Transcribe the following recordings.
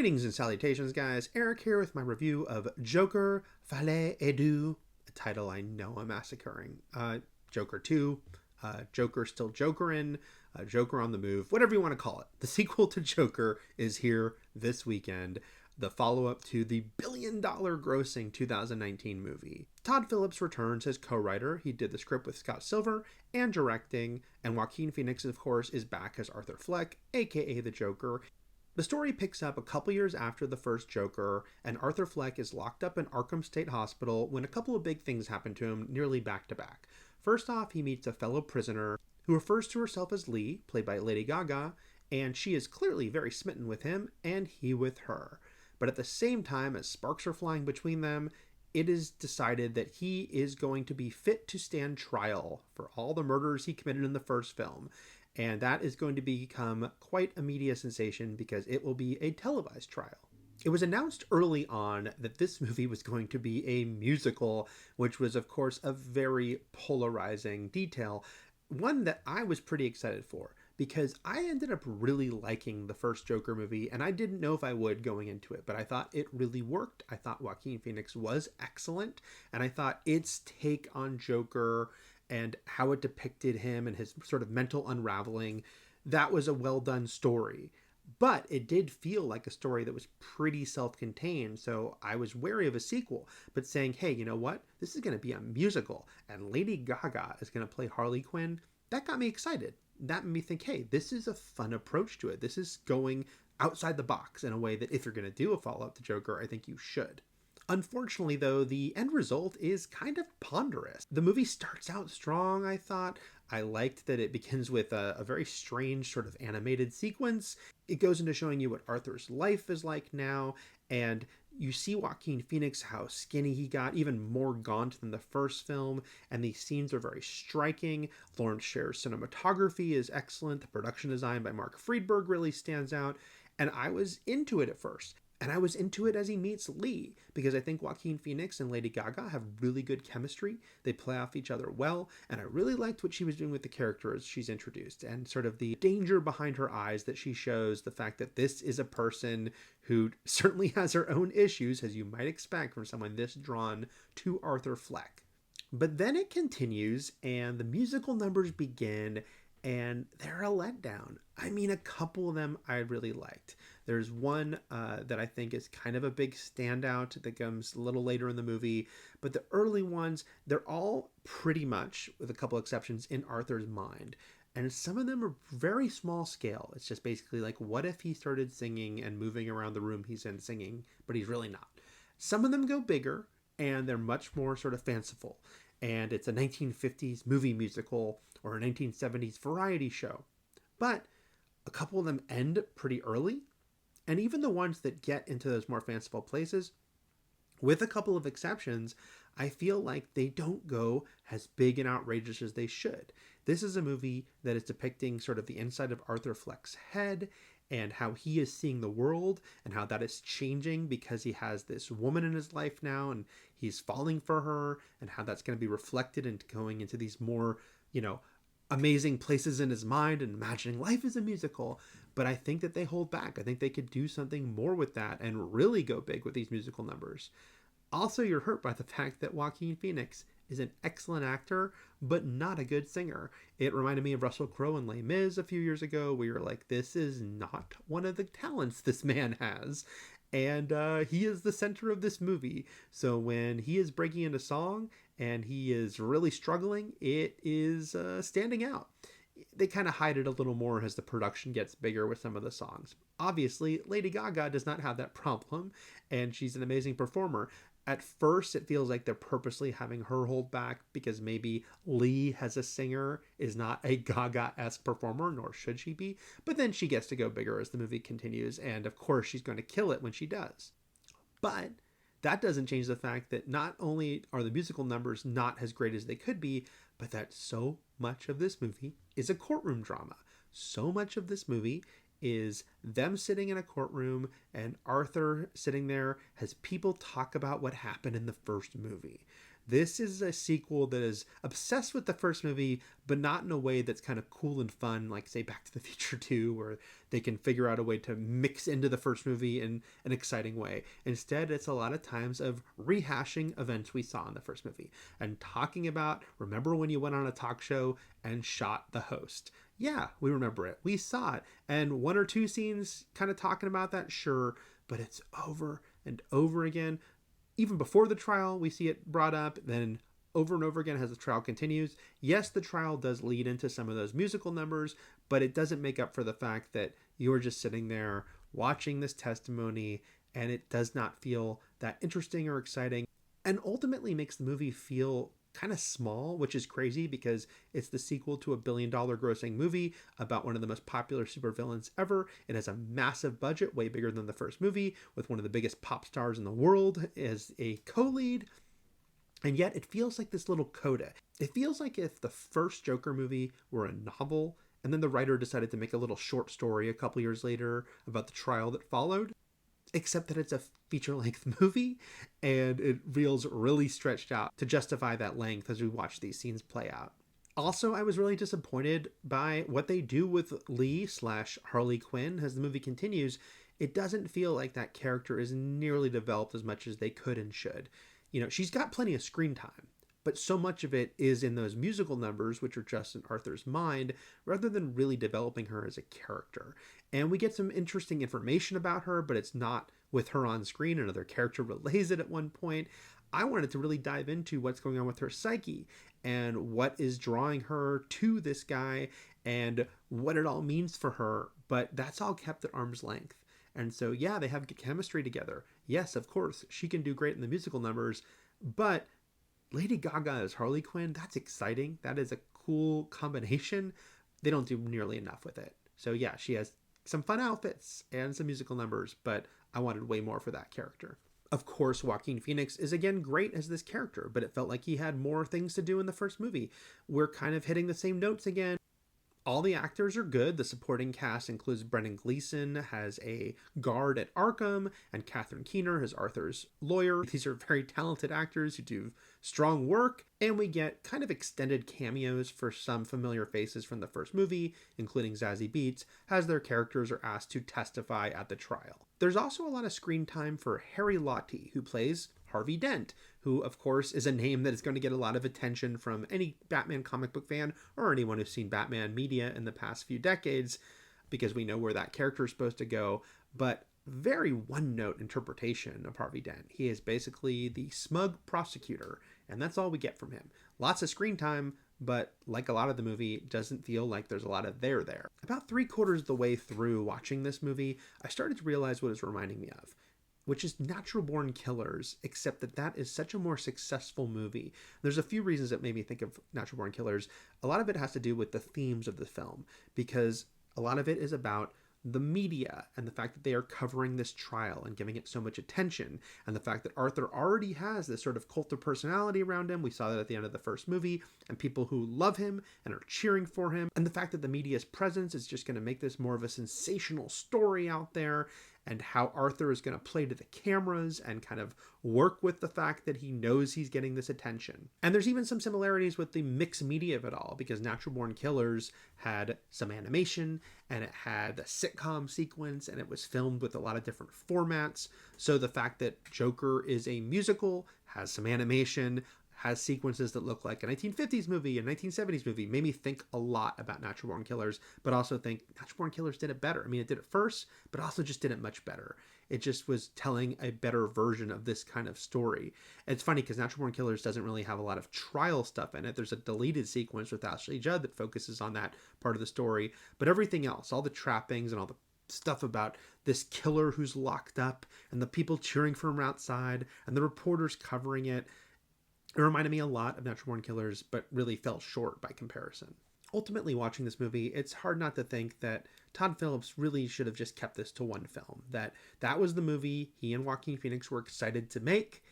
Greetings and salutations, guys. Eric here with my review of Joker, FOLIE et DEUX, a title I know I'm massacring. Joker 2, Joker still Jokerin', Joker on the move, whatever you want to call it. The sequel to Joker is here this weekend, the follow-up to the billion-dollar grossing 2019 movie. Todd Phillips returns as co-writer. He did the script with Scott Silver and directing, and Joaquin Phoenix, of course, is back as Arthur Fleck, aka the Joker. The story picks up a couple years after the first Joker, and Arthur Fleck is locked up in Arkham State Hospital when a couple of big things happen to him nearly back to back. First off, he meets a fellow prisoner who refers to herself as Lee, played by Lady Gaga, and she is clearly very smitten with him, and he with her. But at the same time, as sparks are flying between them, it is decided that he is going to be fit to stand trial for all the murders he committed in the first film. And that is going to become quite a media sensation because it will be a televised trial. It was announced early on that this movie was going to be a musical, which was, of course, a very polarizing detail. One that I was pretty excited for because I ended up really liking the first Joker movie, and I didn't know if I would going into it, but I thought it really worked. I thought Joaquin Phoenix was excellent, and I thought its take on Joker and how it depicted him and his sort of mental unraveling, that was a well done story. But it did feel like a story that was pretty self-contained, so I was wary of a sequel, but saying, hey, you know what? This is going to be a musical, and Lady Gaga is going to play Harley Quinn. That got me excited. That made me think, hey, this is a fun approach to it. This is going outside the box in a way that if you're going to do a follow-up to Joker, I think you should. Unfortunately, though, the end result is kind of ponderous. The movie starts out strong, I thought. I liked that it begins with a very strange sort of animated sequence. It goes into showing you what Arthur's life is like now, and you see Joaquin Phoenix, how skinny he got, even more gaunt than the first film, and these scenes are very striking. Lawrence Sherr's cinematography is excellent. The production design by Mark Friedberg really stands out, and I was into it at first. And I was into it as he meets Lee, because I think Joaquin Phoenix and Lady Gaga have really good chemistry. They play off each other well, and I really liked what she was doing with the character as she's introduced, and sort of the danger behind her eyes that she shows, the fact that this is a person who certainly has her own issues, as you might expect from someone this drawn to Arthur Fleck. But then it continues, and the musical numbers begin, and they're a letdown. I mean, a couple of them I really liked. There's one that I think is kind of a big standout that comes a little later in the movie, but the early ones, they're all pretty much, with a couple exceptions, in Arthur's mind. And some of them are very small scale. It's just basically like, what if he started singing and moving around the room he's in singing, but he's really not. Some of them go bigger, and they're much more sort of fanciful. And it's a 1950s movie musical or a 1970s variety show. But a couple of them end pretty early. And even the ones that get into those more fanciful places, with a couple of exceptions, I feel like they don't go as big and outrageous as they should. This is a movie that is depicting sort of the inside of Arthur Fleck's head and how he is seeing the world and how that is changing because he has this woman in his life now and he's falling for her, and how that's going to be reflected into going into these more, amazing places in his mind and imagining life as a musical. But I think that they hold back. I think they could do something more with that and really go big with these musical numbers. Also, you're hurt by the fact that Joaquin Phoenix is an excellent actor, but not a good singer. It reminded me of Russell Crowe in Les Mis a few years ago, where you're like, this is not one of the talents this man has. And he is the center of this movie. So when he is breaking into song and he is really struggling, it is standing out. They kind of hide it a little more as the production gets bigger with some of the songs. Obviously, Lady Gaga does not have that problem, and she's an amazing performer. At first, it feels like they're purposely having her hold back because maybe Lee, as a singer, is not a Gaga-esque performer, nor should she be. But then she gets to go bigger as the movie continues, and of course, she's going to kill it when she does. But that doesn't change the fact that not only are the musical numbers not as great as they could be, but that so much of this movie is a courtroom drama. So much of this movie is them sitting in a courtroom and Arthur sitting there as people talk about what happened in the first movie. This is a sequel that is obsessed with the first movie, but not in a way that's kind of cool and fun, like, say, Back to the Future 2, where they can figure out a way to mix into the first movie in an exciting way. Instead, it's a lot of times of rehashing events we saw in the first movie and talking about, remember when you went on a talk show and shot the host? Yeah, we remember it. We saw it. And one or two scenes kind of talking about that, sure, but it's over and over again. Even before the trial, we see it brought up, then over and over again as the trial continues. Yes, the trial does lead into some of those musical numbers, but it doesn't make up for the fact that you're just sitting there watching this testimony and it does not feel that interesting or exciting, and ultimately makes the movie feel kind of small, which is crazy because it's the sequel to a $1 billion grossing movie about one of the most popular supervillains ever. It has a massive budget, way bigger than the first movie, with one of the biggest pop stars in the world as a co-lead. And yet it feels like this little coda. It feels like if the first Joker movie were a novel and then the writer decided to make a little short story a couple years later about the trial that followed, except that it's a feature-length movie and it feels really stretched out to justify that length as we watch these scenes play out. Also, I was really disappointed by what they do with Lee/Harley Quinn as the movie continues. It doesn't feel like that character is nearly developed as much as they could and should. You know, she's got plenty of screen time, but so much of it is in those musical numbers, which are just in Arthur's mind, rather than really developing her as a character. And we get some interesting information about her, but it's not with her on screen. Another character relays it at one point. I wanted to really dive into what's going on with her psyche and what is drawing her to this guy and what it all means for her, but that's all kept at arm's length. And so, yeah, they have chemistry together. Yes, of course, she can do great in the musical numbers, but Lady Gaga as Harley Quinn, that's exciting. That is a cool combination. They don't do nearly enough with it. So yeah, she has some fun outfits and some musical numbers, but I wanted way more for that character. Of course, Joaquin Phoenix is again great as this character, but it felt like he had more things to do in the first movie. We're kind of hitting the same notes again. All the actors are good. The supporting cast includes Brendan Gleeson as a guard at Arkham and Catherine Keener as Arthur's lawyer. These are very talented actors who do strong work, and we get kind of extended cameos for some familiar faces from the first movie, including Zazie Beetz, as their characters are asked to testify at the trial. There's also a lot of screen time for Harry Lottie, who plays Harvey Dent, who, of course, is a name that is going to get a lot of attention from any Batman comic book fan or anyone who's seen Batman media in the past few decades, because we know where that character is supposed to go, but very one-note interpretation of Harvey Dent. He is basically the smug prosecutor, and that's all we get from him. Lots of screen time, but like a lot of the movie, it doesn't feel like there's a lot of there. About 3/4 of the way through watching this movie, I started to realize what it's reminding me of, which is Natural Born Killers, except that that is such a more successful movie. There's a few reasons that made me think of Natural Born Killers. A lot of it has to do with the themes of the film, because a lot of it is about the media and the fact that they are covering this trial and giving it so much attention, and the fact that Arthur already has this sort of cult of personality around him. We saw that at the end of the first movie, and people who love him and are cheering for him, and the fact that the media's presence is just going to make this more of a sensational story out there, and how Arthur is going to play to the cameras and kind of work with the fact that he knows he's getting this attention. And there's even some similarities with the mixed media of it all, because Natural Born Killers had some animation and it had a sitcom sequence and it was filmed with a lot of different formats. So the fact that Joker is a musical, has some animation, has sequences that look like a 1950s movie, a 1970s movie, made me think a lot about Natural Born Killers, but also think Natural Born Killers did it better. I mean, it did it first, but also just did it much better. It just was telling a better version of this kind of story. It's funny because Natural Born Killers doesn't really have a lot of trial stuff in it. There's a deleted sequence with Ashley Judd that focuses on that part of the story, but everything else, all the trappings and all the stuff about this killer who's locked up and the people cheering for him outside and the reporters covering it, it reminded me a lot of Natural Born Killers, but really fell short by comparison. Ultimately, watching this movie, it's hard not to think that Todd Phillips really should have just kept this to one film. That was the movie he and Joaquin Phoenix were excited to make,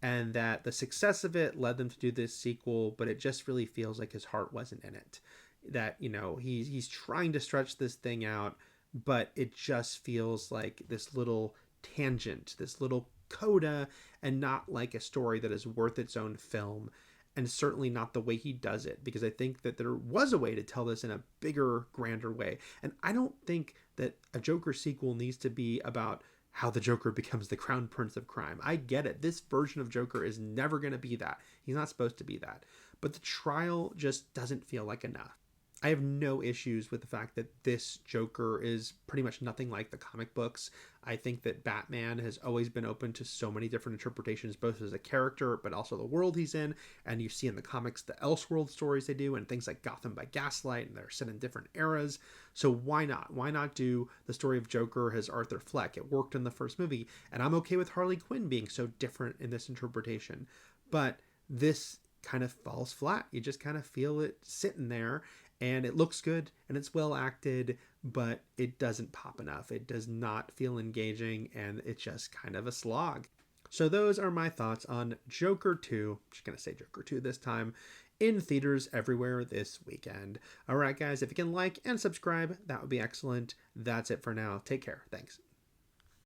and that the success of it led them to do this sequel, but it just really feels like his heart wasn't in it. That, you know, he's trying to stretch this thing out, but it just feels like this little tangent, this little coda and not like a story that is worth its own film, and certainly not the way he does it, because I think that there was a way to tell this in a bigger, grander way. And I don't think that a Joker sequel needs to be about how the Joker becomes the crown prince of crime. I get it. This version of Joker is never going to be that. He's not supposed to be that. But the trial just doesn't feel like enough. I have no issues with the fact that this Joker is pretty much nothing like the comic books. I think that Batman has always been open to so many different interpretations, both as a character, but also the world he's in. And you see in the comics the Elseworld stories they do, and things like Gotham by Gaslight, and they're set in different eras. So why not? Why not do the story of Joker as Arthur Fleck? It worked in the first movie, and I'm okay with Harley Quinn being so different in this interpretation. But this kind of falls flat. You just kind of feel it sitting there, and it looks good and it's well acted, but it doesn't pop enough. It does not feel engaging, and it's just kind of a slog. So those are my thoughts on Joker 2. I'm just going to say Joker 2 this time, in theaters everywhere this weekend. All right, guys, if you can like and subscribe, that would be excellent. That's it for now. Take care. Thanks.